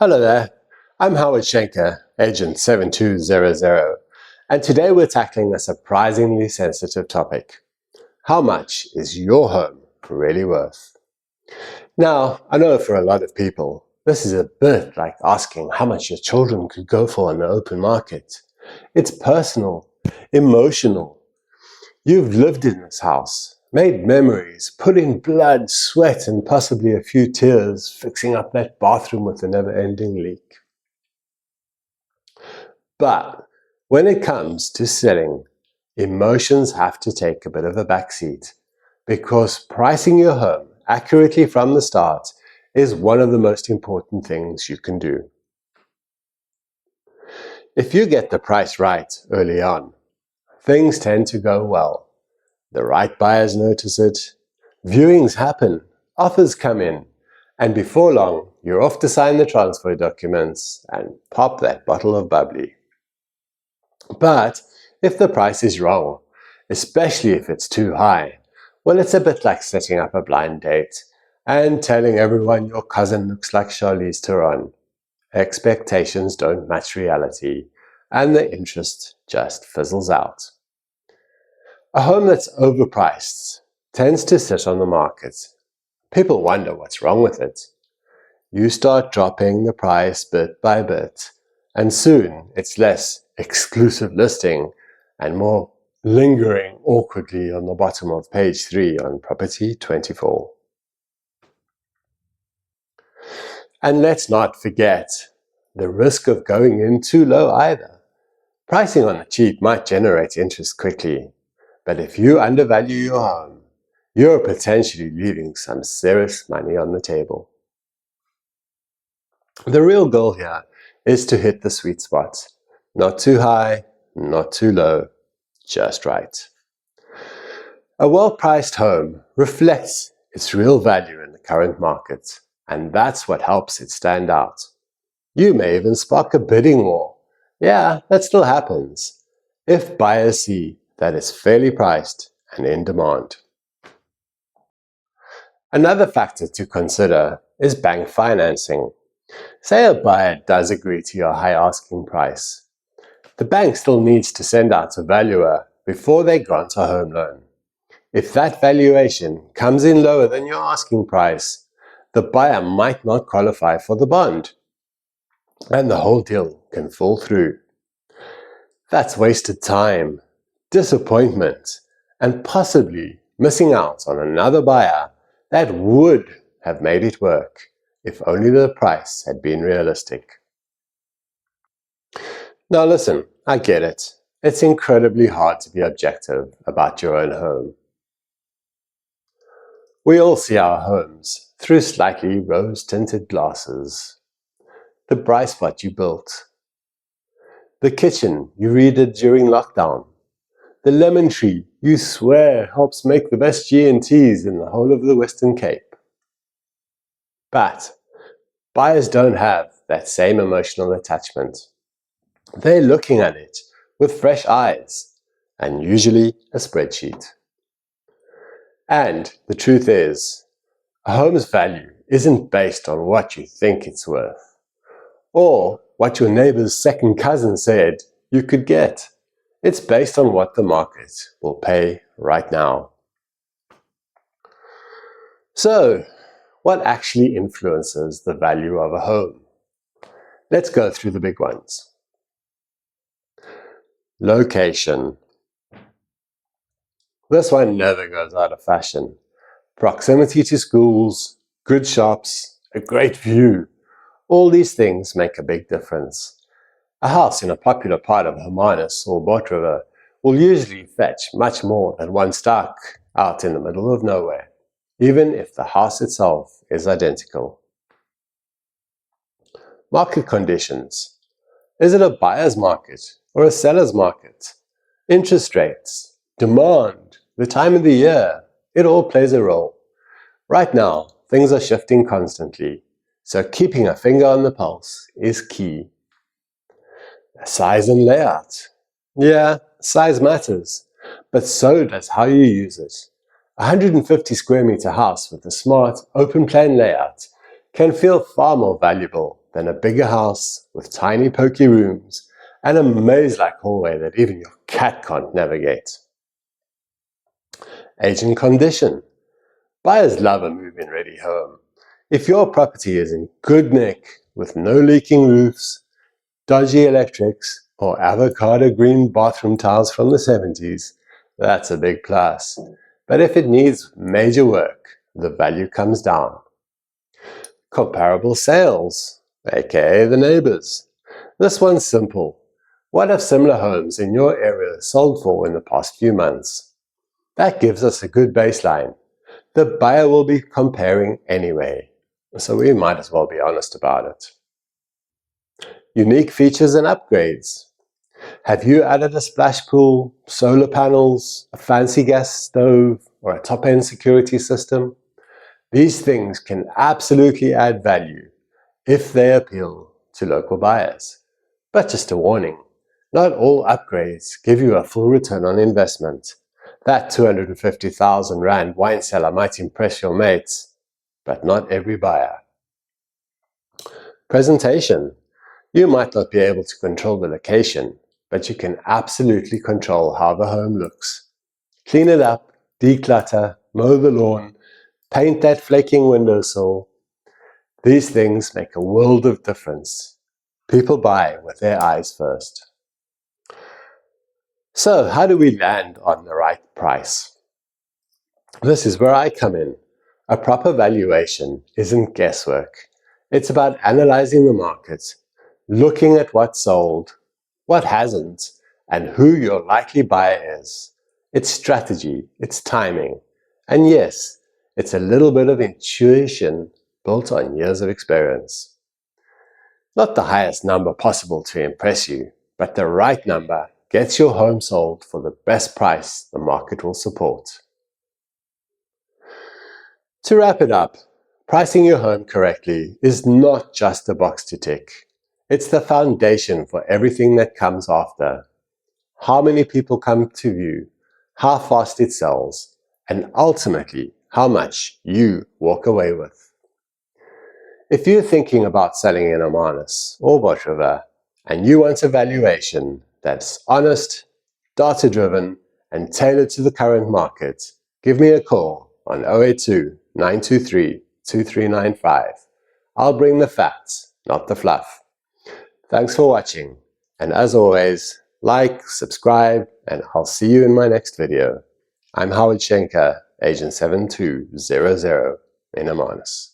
Hello there, I'm Howard Schenker, Agent 7200, and today we're tackling a surprisingly sensitive topic. How much is your home really worth? Now, I know for a lot of people, this is a bit like asking how much your children could go for in the open market. It's personal, emotional. You've lived in this house, made memories, put in blood, sweat, and possibly a few tears fixing up that bathroom with a never-ending leak. But when it comes to selling, emotions have to take a bit of a backseat, because pricing your home accurately from the start is one of the most important things you can do. If you get the price right early on, things tend to go well. The right buyers notice it, viewings happen, offers come in, and before long you're off to sign the transfer documents and pop that bottle of bubbly. But if the price is wrong, especially if it's too high, well, it's a bit like setting up a blind date and telling everyone your cousin looks like Charlize Theron. Expectations don't match reality, and the interest just fizzles out. A home that's overpriced tends to sit on the market. People wonder what's wrong with it. You start dropping the price bit by bit, and soon it's less exclusive listing and more lingering awkwardly on the bottom of page 3 on property 24. And let's not forget the risk of going in too low either. Pricing on the cheap might generate interest quickly, but if you undervalue your home, you're potentially leaving some serious money on the table. The real goal here is to hit the sweet spot. Not too high, not too low, just right. A well-priced home reflects its real value in the current market, and that's what helps it stand out. You may even spark a bidding war. Yeah, that still happens, if buyers see that it's fairly priced and in demand. Another factor to consider is bank financing. Say a buyer does agree to your high asking price. The bank still needs to send out a valuer before they grant a home loan. If that valuation comes in lower than your asking price, the buyer might not qualify for the bond, and the whole deal can fall through. That's wasted time, disappointment, and possibly missing out on another buyer that would have made it work if only the price had been realistic. Now listen, I get it. It's incredibly hard to be objective about your own home. We all see our homes through slightly rose-tinted glasses. The bright spot you built, the kitchen you redid during lockdown, the lemon tree you swear helps make the best G&Ts in the whole of the Western Cape. But buyers don't have that same emotional attachment. They're looking at it with fresh eyes and usually a spreadsheet. And the truth is, a home's value isn't based on what you think it's worth or what your neighbor's second cousin said you could get. It's based on what the market will pay right now. So, what actually influences the value of a home? Let's go through the big ones. Location. This one never goes out of fashion. Proximity to schools, good shops, a great view. All these things make a big difference. A house in a popular part of Hermanus or Boat River will usually fetch much more than one stuck out in the middle of nowhere, even if the house itself is identical. Market conditions. Is it a buyer's market or a seller's market? Interest rates, demand, the time of the year, it all plays a role. Right now, things are shifting constantly, so keeping a finger on the pulse is key. Size and layout. Yeah, size matters, but so does how you use it. A 150 square meter house with a smart, open plan layout can feel far more valuable than a bigger house with tiny pokey rooms and a maze-like hallway that even your cat can't navigate. Age and condition. Buyers love a move-in ready home. If your property is in good nick with no leaking roofs, dodgy electrics, or avocado green bathroom tiles from the 70s, that's a big plus. But if it needs major work, the value comes down. Comparable sales, aka the neighbors. This one's simple. What have similar homes in your area sold for in the past few months? That gives us a good baseline. The buyer will be comparing anyway, so we might as well be honest about it. Unique features and upgrades. Have you added a splash pool, solar panels, a fancy gas stove, or a top-end security system? These things can absolutely add value if they appeal to local buyers. But just a warning, not all upgrades give you a full return on investment. That 250,000 Rand wine cellar might impress your mates, but not every buyer. Presentation. You might not be able to control the location, but you can absolutely control how the home looks. Clean it up, declutter, mow the lawn, paint that flaking windowsill. These things make a world of difference. People buy with their eyes first. So, how do we land on the right price? This is where I come in. A proper valuation isn't guesswork. It's about analyzing the market, looking at what sold, what hasn't, and who your likely buyer is. It's strategy, it's timing, and yes, it's a little bit of intuition built on years of experience. Not the highest number possible to impress you, but the right number gets your home sold for the best price the market will support. To wrap it up, pricing your home correctly is not just a box to tick. It's the foundation for everything that comes after. How many people come to view, how fast it sells, and ultimately how much you walk away with. If you're thinking about selling in Hermanus or Botriver and you want a valuation that's honest, data-driven, and tailored to the current market, give me a call on 082 923 2395. I'll bring the facts, not the fluff. Thanks for watching, and as always, like, subscribe, and I'll see you in my next video. I'm Howard Schenker, Agent 7200 in Hermanus.